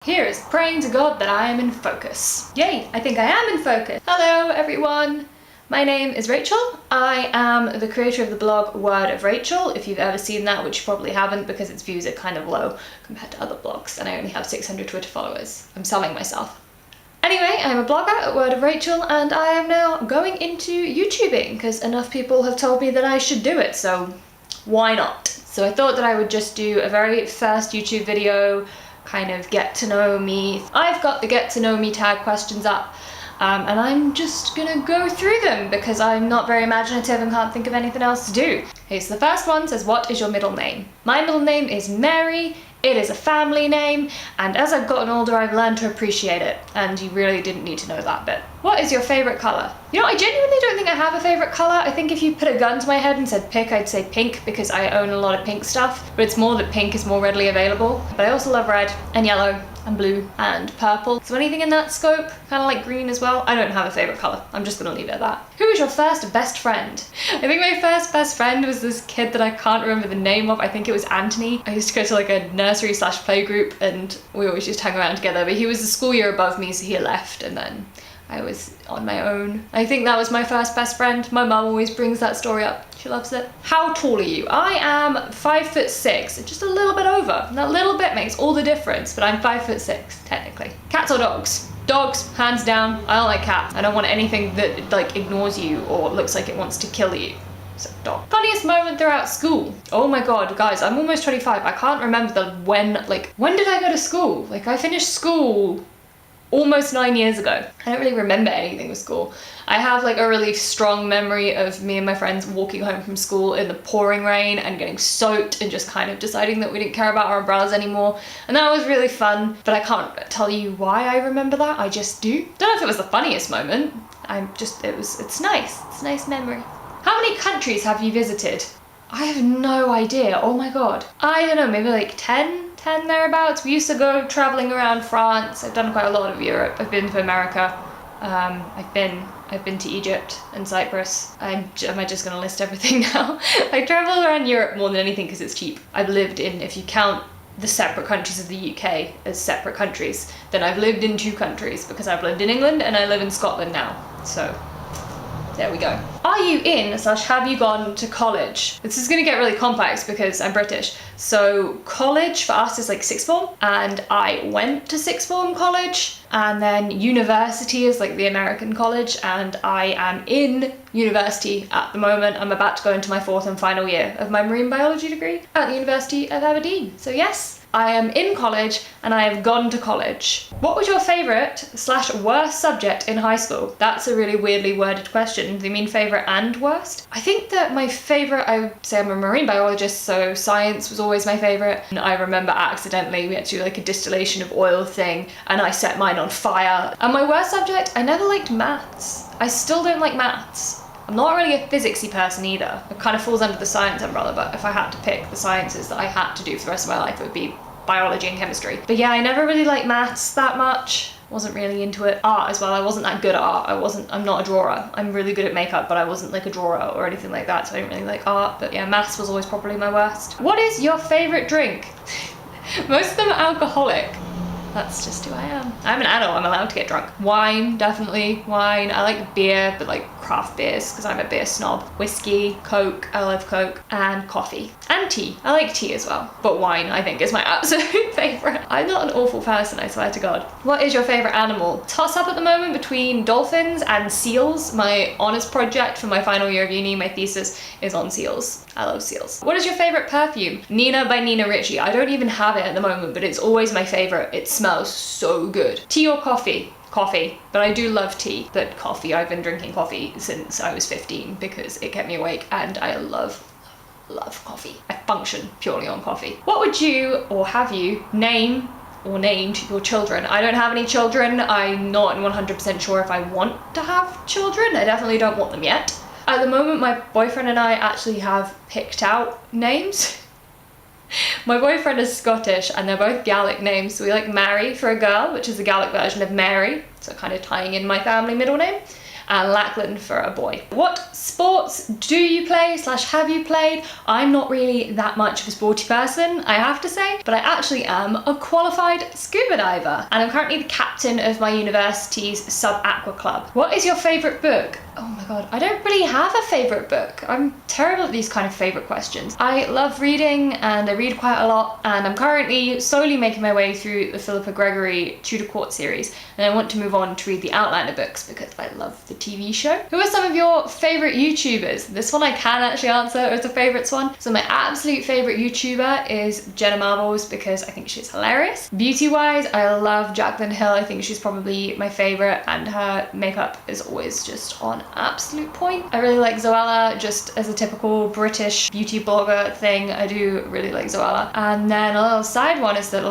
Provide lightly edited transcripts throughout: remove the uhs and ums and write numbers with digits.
Here is praying to God that I am in focus. Yay, I think I am in focus. Hello everyone, my name is Rachel. I am the creator of the blog Word of Rachel, if you've ever seen that, which you probably haven't because its views are kind of low compared to other blogs and I only have 600 Twitter followers. I'm selling myself. Anyway, I'm a blogger at Word of Rachel and I am now going into YouTubing because enough people have told me that I should do it, so why not? So I thought that I would just do a very first YouTube video, kind of get to know me. I've got the get to know me tag questions up and I'm just gonna go through them because I'm not very imaginative and can't think of anything else to do. Okay, so the first one says, what is your middle name? My middle name is Mary. It is a family name, and as I've gotten older, I've learned to appreciate it, and you really didn't need to know that bit. What is your favourite colour? You know, I genuinely don't think I have a favourite colour. I think if you put a gun to my head and said pick, I'd say pink, because I own a lot of pink stuff, but it's more that pink is more readily available. But I also love red, and yellow, and blue, and purple. So anything in that scope, kind of like green as well. I don't have a favourite colour. I'm just gonna leave it at that. Who was your first best friend? I think my first best friend was this kid that I can't remember the name of. I think it was Anthony. I used to go to like a nursery/play group and we always just hung around together, but he was a school year above me, so he left and then I was on my own. I think that was my first best friend. My mum always brings that story up. She loves it. How tall are you? I am 5'6", just a little bit over. And that little bit makes all the difference, but I'm 5'6", technically. Cats or dogs? Dogs, hands down. I don't like cats. I don't want anything that like ignores you or looks like it wants to kill you. So dog. Funniest moment throughout school? Oh my god, guys, I'm almost 25. I can't remember when did I go to school? Like I finished school almost 9 years ago. I don't really remember anything with school. I have like a really strong memory of me and my friends walking home from school in the pouring rain and getting soaked and just kind of deciding that we didn't care about our umbrellas anymore. And that was really fun, but I can't tell you why I remember that. I just do. Don't know if it was the funniest moment. It's nice. It's a nice memory. How many countries have you visited? I have no idea. Oh my god. I don't know, maybe like 10 thereabouts. We used to go traveling around France. I've done quite a lot of Europe. I've been to America. I've been to Egypt and Cyprus. Am I just gonna list everything now? I travel around Europe more than anything because it's cheap. I've lived in, if you count the separate countries of the UK as separate countries, then I've lived in 2 countries because I've lived in England and I live in Scotland now. So there we go. Are you in/have you gone to college? This is gonna get really complex because I'm British. So college for us is like sixth form, and I went to sixth form college, and then university is like the American college, and I am in university at the moment. I'm about to go into my 4th and final year of my marine biology degree at the University of Aberdeen. So yes, I am in college and I have gone to college. What was your favourite/worst subject in high school? That's a really weirdly worded question. Do you mean favourite and worst? I think that my favourite, I would say I'm a marine biologist, so science was always my favourite. And I remember accidentally we had to do like a distillation of oil thing and I set mine on fire. And my worst subject, I never liked maths. I still don't like maths. I'm not really a physicsy person either. It kind of falls under the science umbrella, but if I had to pick the sciences that I had to do for the rest of my life, it would be biology and chemistry. But yeah, I never really liked maths that much. Wasn't really into it. Art as well, I wasn't that good at art. I'm not a drawer. I'm really good at makeup, but I wasn't like a drawer or anything like that, so I didn't really like art. But yeah, maths was always probably my worst. What is your favourite drink? Most of them are alcoholic. That's just who I am. I'm an adult, I'm allowed to get drunk. Wine, definitely wine. I like beer, but like craft beers, because I'm a beer snob. Whiskey, Coke, I love Coke, and coffee. And tea, I like tea as well. But wine, I think, is my absolute favourite. I'm not an awful person, I swear to God. What is your favourite animal? Toss up at the moment between dolphins and seals. My honours project for my final year of uni, my thesis, is on seals. I love seals. What is your favourite perfume? Nina by Nina Ricci. I don't even have it at the moment, but it's always my favourite. It smells so good. Tea or coffee? Coffee, but I do love tea. But coffee, I've been drinking coffee since I was 15 because it kept me awake and I love coffee. I function purely on coffee. What would you, or have you, named your children? I don't have any children. I'm not 100% sure if I want to have children. I definitely don't want them yet. At the moment, my boyfriend and I actually have picked out names. My boyfriend is Scottish and they're both Gaelic names. So we like Mary for a girl, which is the Gaelic version of Mary. So kind of tying in my family middle name. and Lachlan for a boy. What sports do you play / have you played? I'm not really that much of a sporty person, I have to say, but I actually am a qualified scuba diver, and I'm currently the captain of my university's sub-aqua club. What is your favourite book? Oh my god, I don't really have a favourite book. I'm terrible at these kind of favourite questions. I love reading and I read quite a lot, and I'm currently slowly making my way through the Philippa Gregory Tudor Court series, and I want to move on to read the Outlander books because I love the TV show. Who are some of your favourite YouTubers? This one I can actually answer as a favourites one. So my absolute favourite YouTuber is Jenna Marbles because I think she's hilarious. Beauty-wise, I love Jaclyn Hill. I think she's probably my favourite, and her makeup is always just on absolute point. I really like Zoella, just as a typical British beauty blogger thing. I do really like Zoella. And then a little side one is that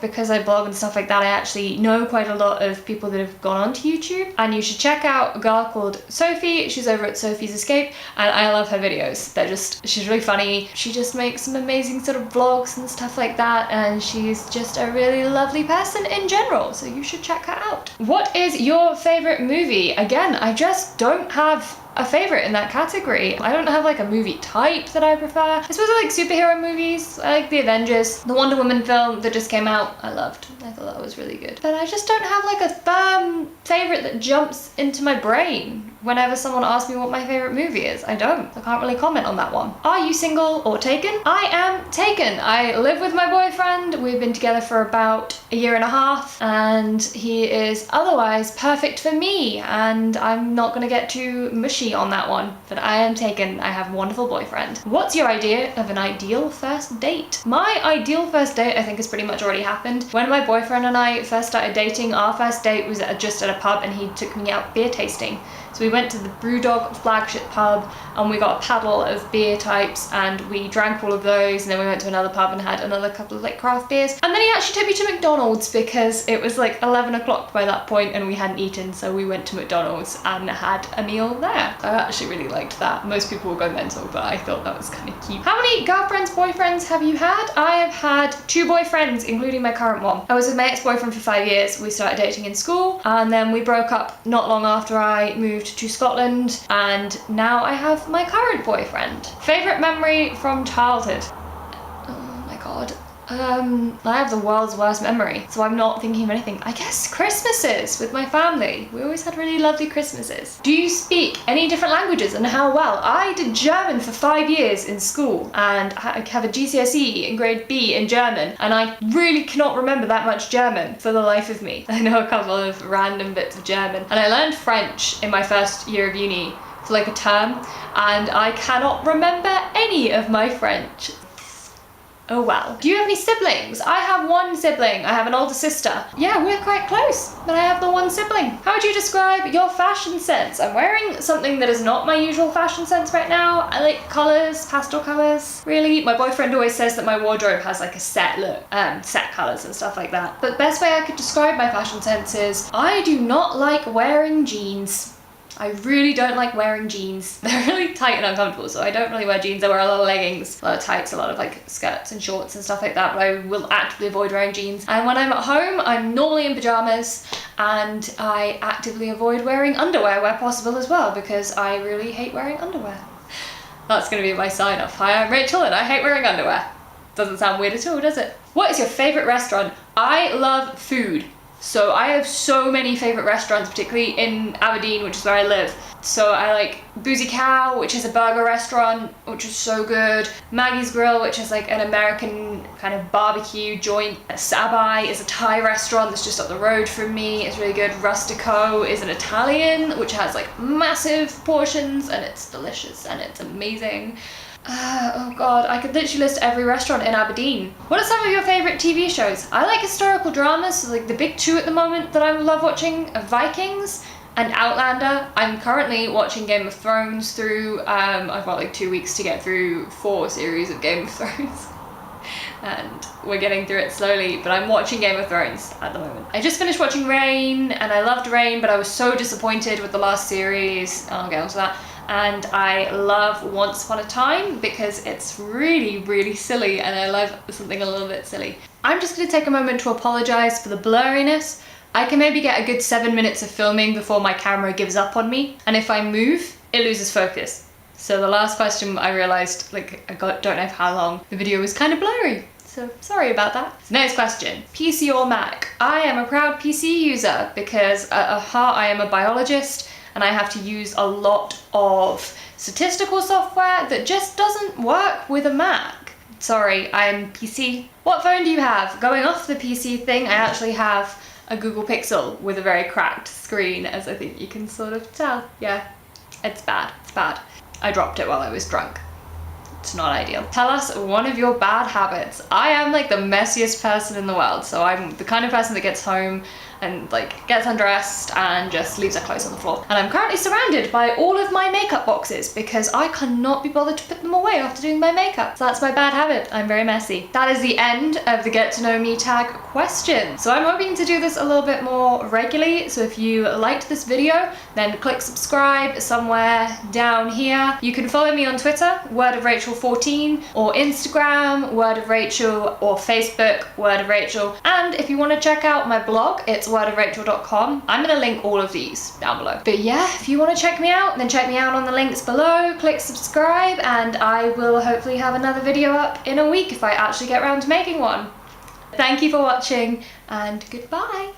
because I blog and stuff like that, I actually know quite a lot of people that have gone onto YouTube, and you should check out a girl called Sophie. She's over at Sophie's Escape, and I love her videos. She's really funny. She just makes some amazing sort of vlogs and stuff like that, and she's just a really lovely person in general, so you should check her out. What is your favourite movie? Again, I just don't have a favourite in that category. I don't have like a movie type that I prefer. I suppose I like superhero movies. I like the Avengers. The Wonder Woman film that just came out, I loved. I thought that was really good. But I just don't have like a firm favourite that jumps into my brain whenever someone asks me what my favourite movie is. I can't really comment on that one. Are you single or taken? I am taken. I live with my boyfriend. We've been together for about a year and a half, and he is otherwise perfect for me, and I'm not gonna get too mushy on that one, but I am taken. I have a wonderful boyfriend. What's your idea of an ideal first date? My ideal first date I think has pretty much already happened. When my boyfriend and I first started dating, our first date was just at a pub, and he took me out beer tasting. So we went to the Brewdog flagship pub, and we got a paddle of beer types, and we drank all of those, and then we went to another pub and had another couple of like craft beers. And then he actually took me to McDonald's because it was like 11 o'clock by that point and we hadn't eaten, so we went to McDonald's and had a meal there. I actually really liked that. Most people will go mental, but I thought that was kind of cute. How many girlfriends, boyfriends have you had? I have had 2 boyfriends, including my current one. I was with my ex-boyfriend for 5 years. We started dating in school, and then we broke up not long after I moved to Scotland, and now I have my current boyfriend. Favourite memory from childhood? Oh my god. I have the world's worst memory, so I'm not thinking of anything. I guess Christmases with my family. We always had really lovely Christmases. Do you speak any different languages, and how well? I did German for 5 years in school, and I have a GCSE in grade B in German, and I really cannot remember that much German for the life of me. I know a couple of random bits of German, and I learned French in my first year of uni for like a term, and I cannot remember any of my French. Oh well. Do you have any siblings? I have 1 sibling. I have an older sister. Yeah, we're quite close, but I have the 1 sibling. How would you describe your fashion sense? I'm wearing something that is not my usual fashion sense right now. I like colours, pastel colours. Really, my boyfriend always says that my wardrobe has like a set look, set colours and stuff like that. But the best way I could describe my fashion sense is I do not like wearing jeans. I really don't like wearing jeans. They're really tight and uncomfortable, so I don't really wear jeans. I wear a lot of leggings, a lot of tights, a lot of like skirts and shorts and stuff like that, but I will actively avoid wearing jeans. And when I'm at home, I'm normally in pajamas, and I actively avoid wearing underwear where possible as well, because I really hate wearing underwear. That's gonna be my sign off. Hi, I'm Rachel and I hate wearing underwear. Doesn't sound weird at all, does it? What is your favourite restaurant? I love food. So I have so many favourite restaurants, particularly in Aberdeen, which is where I live. So I like Boozy Cow, which is a burger restaurant, which is so good. Maggie's Grill, which is like an American kind of barbecue joint. Sabai is a Thai restaurant that's just up the road from me. It's really good. Rustico is an Italian, which has like massive portions, and it's delicious and it's amazing. Oh god, I could literally list every restaurant in Aberdeen. What are some of your favourite TV shows? I like historical dramas, so like the big 2 at the moment that I love watching are Vikings and Outlander. I'm currently watching Game of Thrones through, I've got like 2 weeks to get through 4 series of Game of Thrones. And we're getting through it slowly, but I'm watching Game of Thrones at the moment. I just finished watching Reign, and I loved Reign, but I was so disappointed with the last series. I'll get onto that. And I love Once Upon a Time because it's really, really silly, and I love something a little bit silly. I'm just going to take a moment to apologise for the blurriness. I can maybe get a good 7 minutes of filming before my camera gives up on me. And if I move, it loses focus. So the last question, I realized, like, don't know for how long, the video was kind of blurry. So sorry about that. Next question, PC or Mac? I am a proud PC user because at heart I am a biologist and I have to use a lot of statistical software that just doesn't work with a Mac. Sorry, I'm PC. What phone do you have? Going off the PC thing, I actually have a Google Pixel with a very cracked screen, as I think you can sort of tell. Yeah, it's bad, it's bad. I dropped it while I was drunk. It's not ideal. Tell us one of your bad habits. I am like the messiest person in the world, so I'm the kind of person that gets home and like gets undressed and just leaves her clothes on the floor. And I'm currently surrounded by all of my makeup boxes because I cannot be bothered to put them away after doing my makeup. So that's my bad habit. I'm very messy. That is the end of the Get to Know Me tag questions. So I'm hoping to do this a little bit more regularly. So if you liked this video, then click subscribe somewhere down here. You can follow me on Twitter, wordofrachel14, or Instagram, wordofrachel, or Facebook, wordofrachel. And if you want to check out my blog, it's wordofrachel.com. I'm gonna link all of these down below. But yeah, if you want to check me out, then check me out on the links below, click subscribe, and I will hopefully have another video up in a week if I actually get around to making one. Thank you for watching, and goodbye.